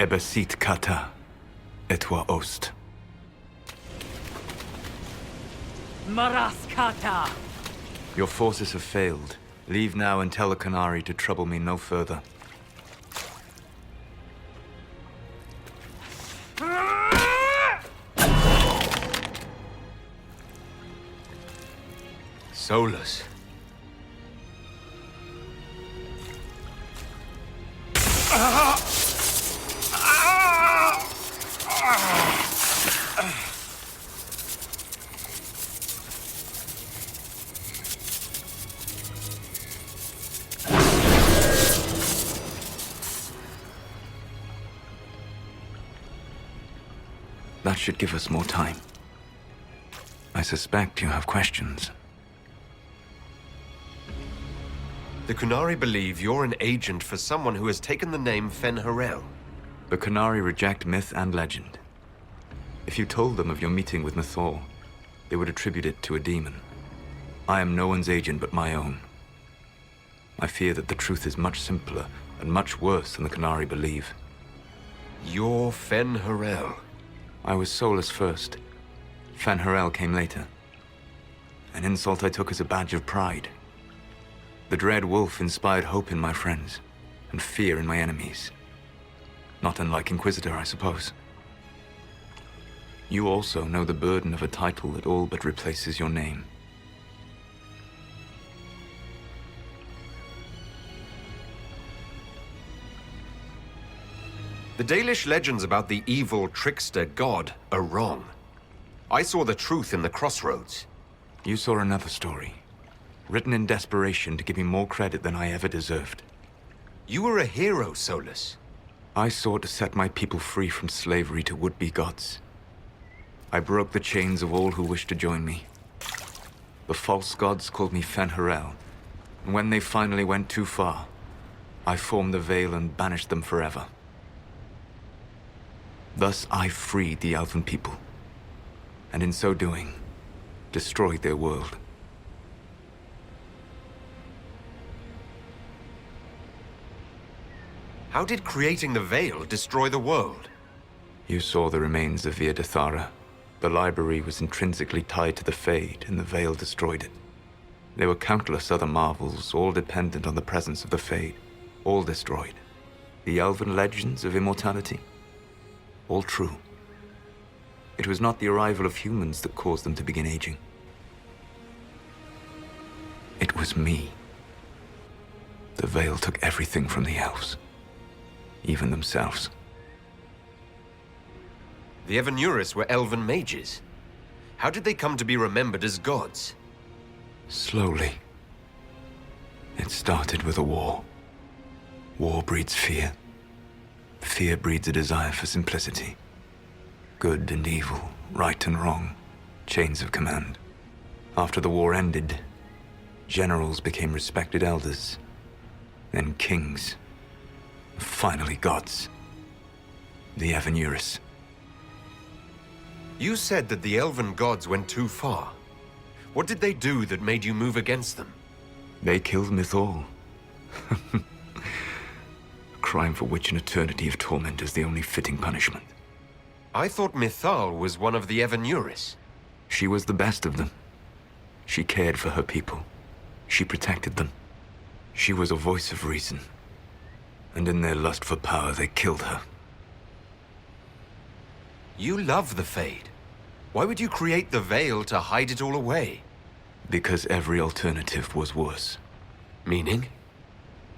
Ebesit kata, etwa ost. Maraskata! Your forces have failed. Leave now and tell the Canary to trouble me no further. Solus. That should give us more time. I suspect you have questions. The Kunari believe you're an agent for someone who has taken the name Fen-Harel. The Canary reject myth and legend. If you told them of your meeting with Mythal, they would attribute it to a demon. I am no one's agent but my own. I fear that the truth is much simpler and much worse than the Canary believe. You're Fen-Harel. I was Solus first. Fen-Harel came later. An insult I took as a badge of pride. The Dread Wolf inspired hope in my friends, and fear in my enemies. Not unlike Inquisitor, I suppose. You also know the burden of a title that all but replaces your name. The Dalish legends about the evil trickster god are wrong. I saw the truth in the crossroads. You saw another story, written in desperation to give me more credit than I ever deserved. You were a hero, Solus. I sought to set my people free from slavery to would-be gods. I broke the chains of all who wished to join me. The false gods called me Fen-Harel, and when they finally went too far, I formed the Veil and banished them forever. Thus I freed the Elven people, and in so doing, destroyed their world. How did creating the Veil destroy the world? You saw the remains of Via Dathara. The library was intrinsically tied to the Fade, and the Veil destroyed it. There were countless other marvels, all dependent on the presence of the Fade, all destroyed. The Elven legends of immortality, all true. It was not the arrival of humans that caused them to begin aging. It was me. The Veil took everything from the elves, even themselves. The Evanuris were elven mages. How did they come to be remembered as gods? Slowly. It started with a war. War breeds fear. Fear breeds a desire for simplicity. Good and evil, right and wrong, chains of command. After the war ended, generals became respected elders, then kings, finally gods. The Evanuris. You said that the elven gods went too far. What did they do that made you move against them? They killed Mythal. A crime for which an eternity of torment is the only fitting punishment. I thought Mythal was one of the Evanuris. She was the best of them. She cared for her people. She protected them. She was a voice of reason. And in their lust for power, they killed her. You love the Fade. Why would you create the Veil to hide it all away? Because every alternative was worse. Meaning?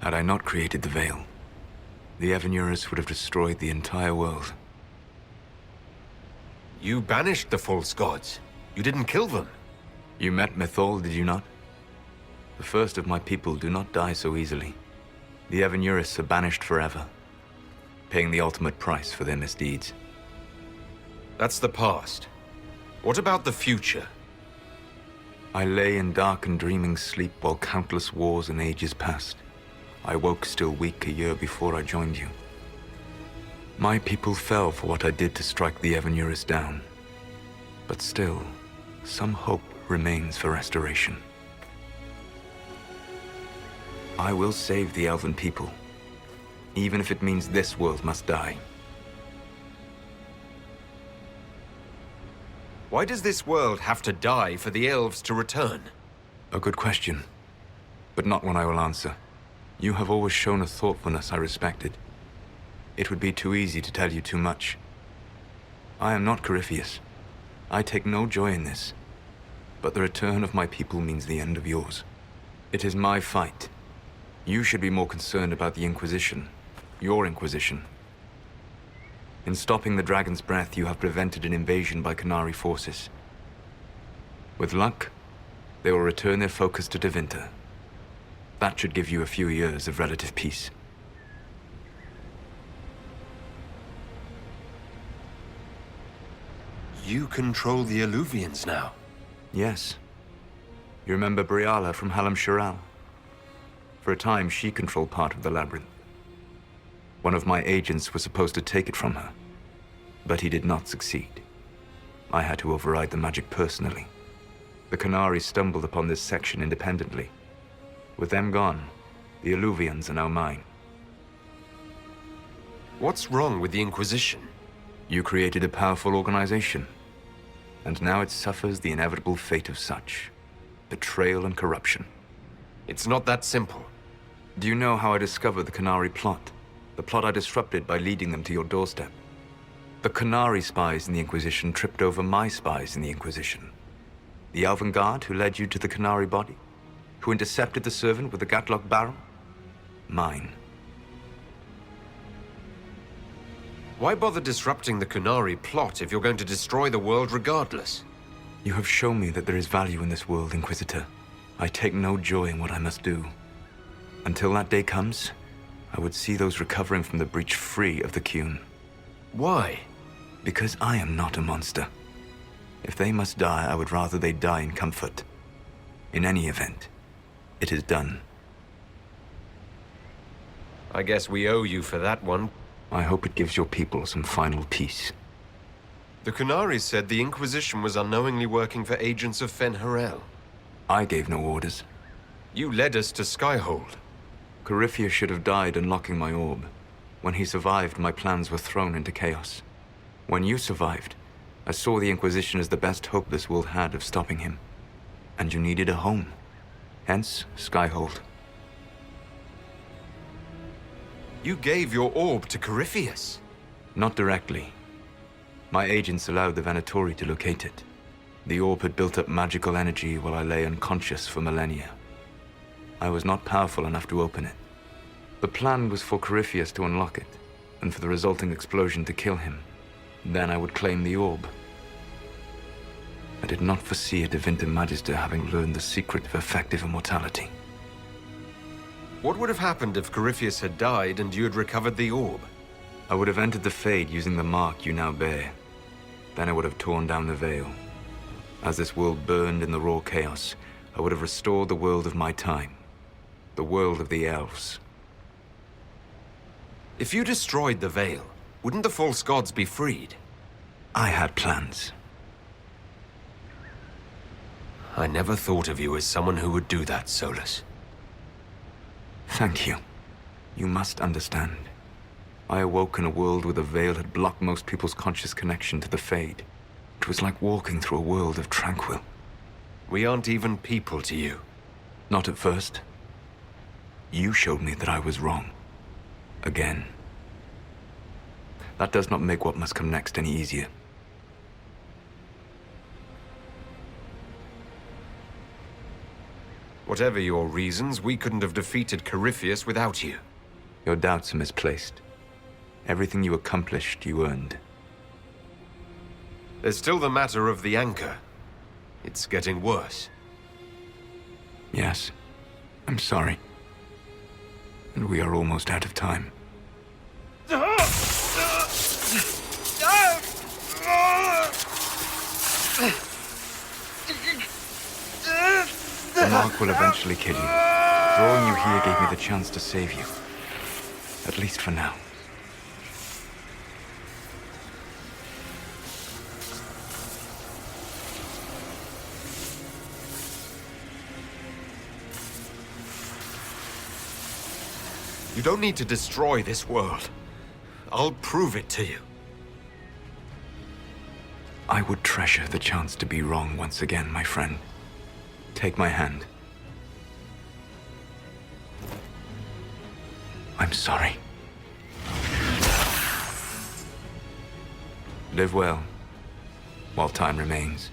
Had I not created the Veil, the Evanuris would have destroyed the entire world. You banished the false gods. You didn't kill them. You met Mythal, did you not? The first of my people do not die so easily. The Evanuris are banished forever, paying the ultimate price for their misdeeds. That's the past. What about the future? I lay in dark and dreaming sleep while countless wars and ages passed. I woke still weak a year before I joined you. My people fell for what I did to strike the Evanuris down. But still, some hope remains for restoration. I will save the Elven people, even if it means this world must die. Why does this world have to die for the elves to return? A good question, but not one I will answer. You have always shown a thoughtfulness I respected. It would be too easy to tell you too much. I am not Corypheus. I take no joy in this. But the return of my people means the end of yours. It is my fight. You should be more concerned about the Inquisition. Your Inquisition. In stopping the Dragon's Breath, you have prevented an invasion by Qunari forces. With luck, they will return their focus to Tevinter. That should give you a few years of relative peace. You control the Illuvians now. Yes. You remember Briala from Hallam Shiral? For a time, she controlled part of the labyrinth. One of my agents was supposed to take it from her, but he did not succeed. I had to override the magic personally. The Qunari stumbled upon this section independently. With them gone, the Illuvians are now mine. What's wrong with the Inquisition? You created a powerful organization, and now it suffers the inevitable fate of such. Betrayal and corruption. It's not that simple. Do you know how I discovered the Qunari plot? The plot I disrupted by leading them to your doorstep. The Qunari spies in the Inquisition tripped over my spies in the Inquisition. The Elven Guard who led you to the Qunari body? Who intercepted the servant with the Gatlock barrel? Mine. Why bother disrupting the Qunari plot if you're going to destroy the world regardless? You have shown me that there is value in this world, Inquisitor. I take no joy in what I must do. Until that day comes, I would see those recovering from the breach free of the Qun. Why? Because I am not a monster. If they must die, I would rather they die in comfort. In any event, it is done. I guess we owe you for that one. I hope it gives your people some final peace. The Qunari said the Inquisition was unknowingly working for agents of Fen-Harel. I gave no orders. You led us to Skyhold. Corypheus should have died unlocking my orb. When he survived, my plans were thrown into chaos. When you survived, I saw the Inquisition as the best hope this world had of stopping him. And you needed a home. Hence, Skyhold. You gave your orb to Corypheus? Not directly. My agents allowed the Venatori to locate it. The orb had built up magical energy while I lay unconscious for millennia. I was not powerful enough to open it. The plan was for Corypheus to unlock it, and for the resulting explosion to kill him. Then I would claim the orb. I did not foresee a Tevinter Magister having learned the secret of effective immortality. What would have happened if Corypheus had died and you had recovered the orb? I would have entered the Fade using the mark you now bear. Then I would have torn down the veil. As this world burned in the raw chaos, I would have restored the world of my time. The world of the elves. If you destroyed the veil, wouldn't the false gods be freed? I had plans. I never thought of you as someone who would do that, Solus. Thank you. You must understand. I awoke in a world where the veil had blocked most people's conscious connection to the Fade. It was like walking through a world of tranquil. We aren't even people to you. Not at first. You showed me that I was wrong. Again. That does not make what must come next any easier. Whatever your reasons, we couldn't have defeated Corypheus without you. Your doubts are misplaced. Everything you accomplished, you earned. There's still the matter of the anchor. It's getting worse. Yes. I'm sorry. And we are almost out of time. The mark will eventually kill you. Drawing you here gave me the chance to save you. At least for now. You don't need to destroy this world. I'll prove it to you. I would treasure the chance to be wrong once again, my friend. Take my hand. I'm sorry. Live well, while time remains.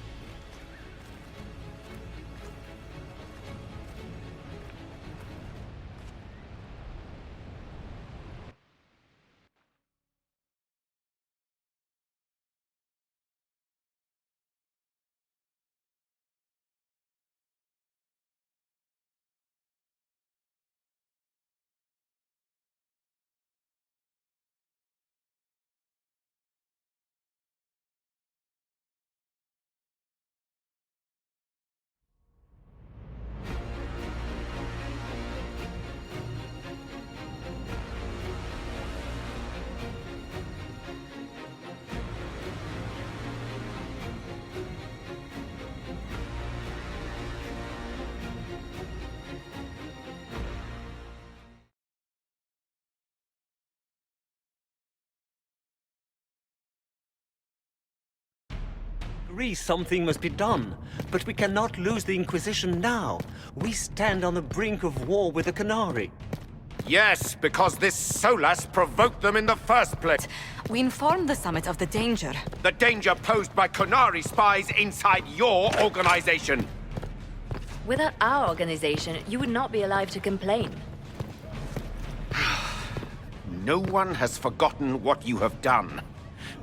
Agree something must be done, but we cannot lose the Inquisition now. We stand on the brink of war with the Canary. Yes, because this Solas provoked them in the first place. We informed the summit of the danger. The danger posed by Conari spies inside your organization. Without our organization, you would not be alive to complain. No one has forgotten what you have done.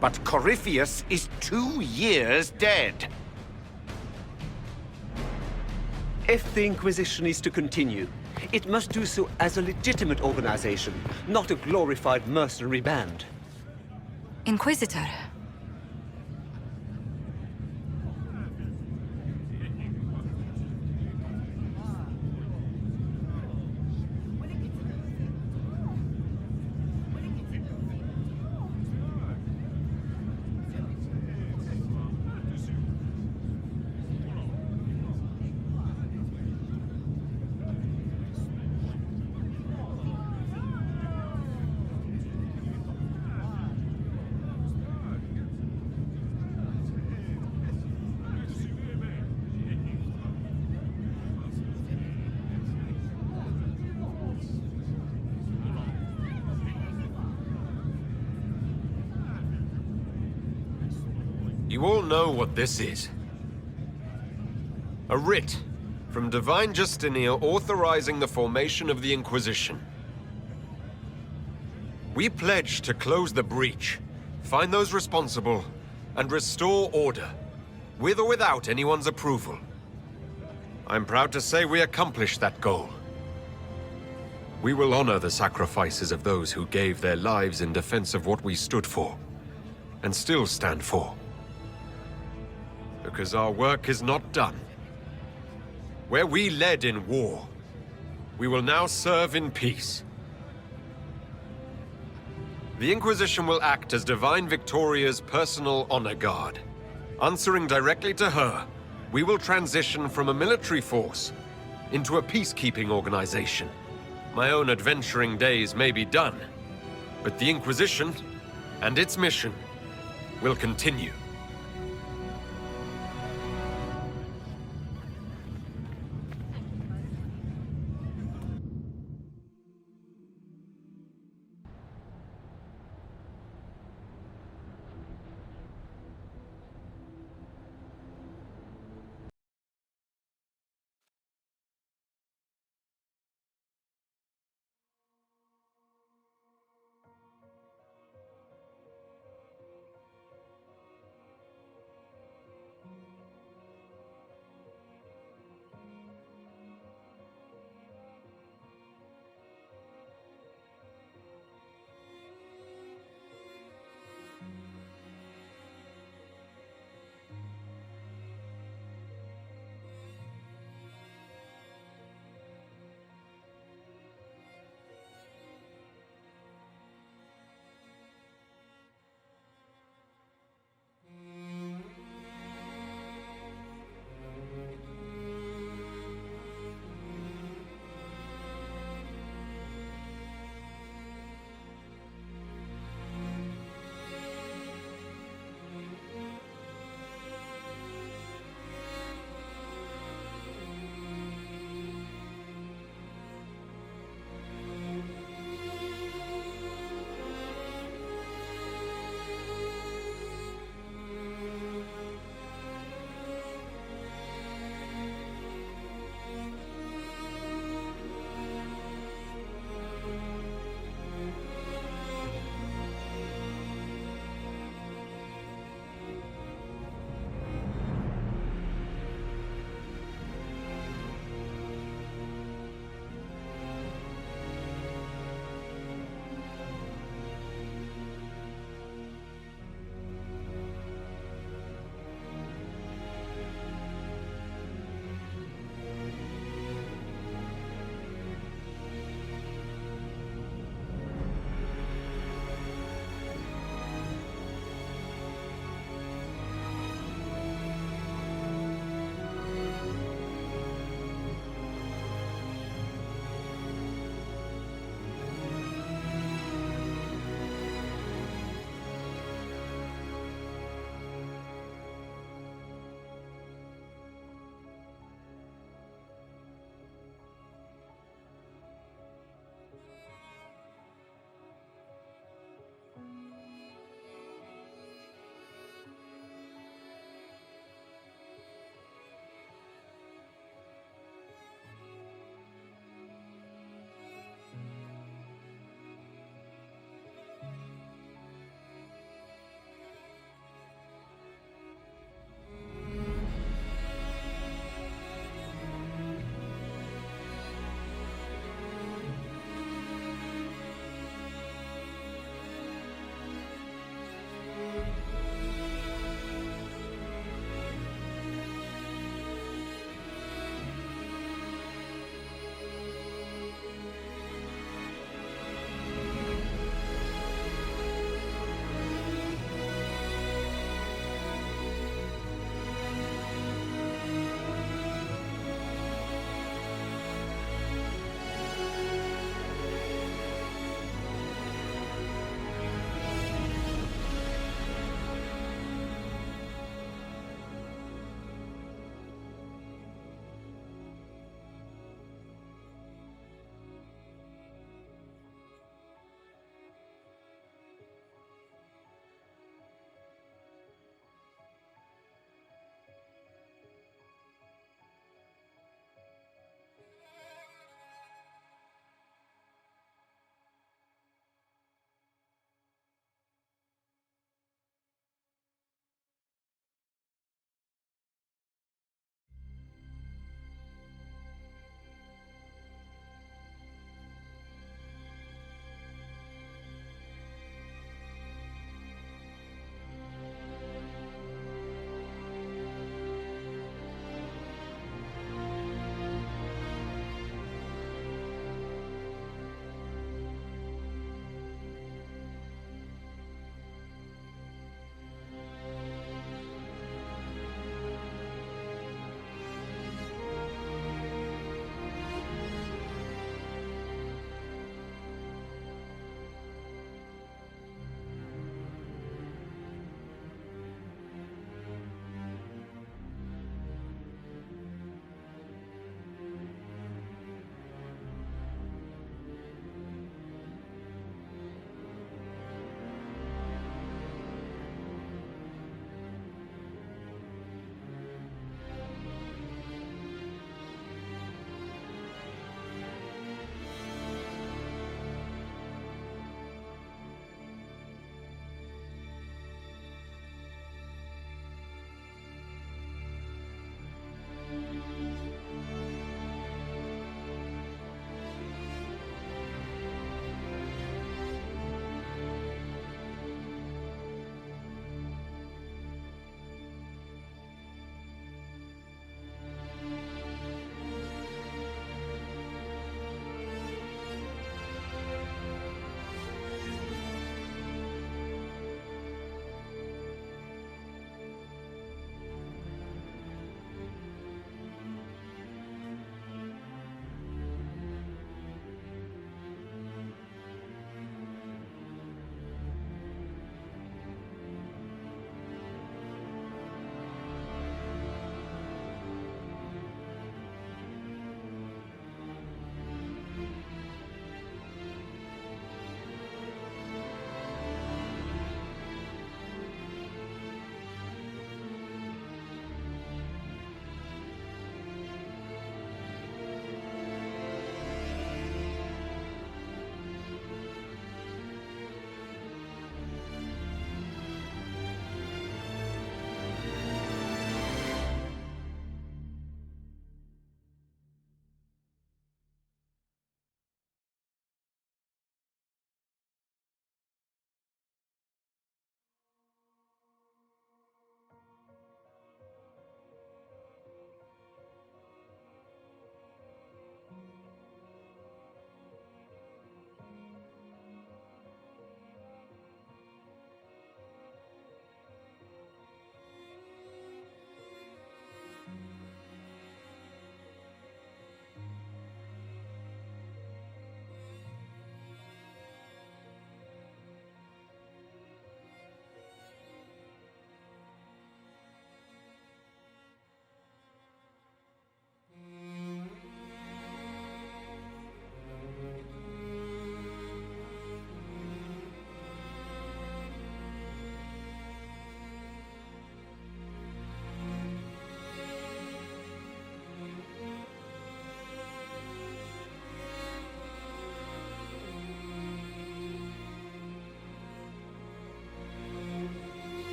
But Corypheus is 2 years dead. If the Inquisition is to continue, it must do so as a legitimate organization, not a glorified mercenary band. Inquisitor. You all know what this is. A writ from Divine Justinia authorizing the formation of the Inquisition. We pledge to close the breach, find those responsible, and restore order, with or without anyone's approval. I'm proud to say we accomplished that goal. We will honor the sacrifices of those who gave their lives in defense of what we stood for, and still stand for. Because our work is not done. Where we led in war, we will now serve in peace. The Inquisition will act as Divine Victoria's personal honor guard. Answering directly to her, we will transition from a military force into a peacekeeping organization. My own adventuring days may be done, but the Inquisition and its mission will continue.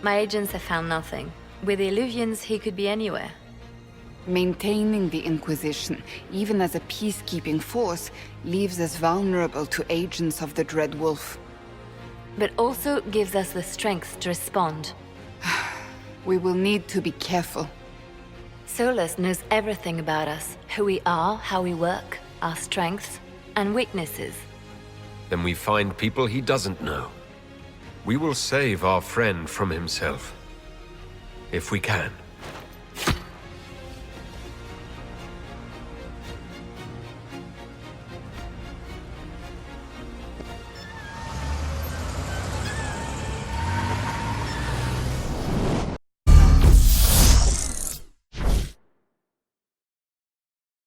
My agents have found nothing. With the Illuvians, he could be anywhere. Maintaining the Inquisition, even as a peacekeeping force, leaves us vulnerable to agents of the Dread Wolf. But also gives us the strength to respond. We will need to be careful. Solus knows everything about us. Who we are, how we work, our strengths and weaknesses. Then we find people he doesn't know. We will save our friend from himself. If we can.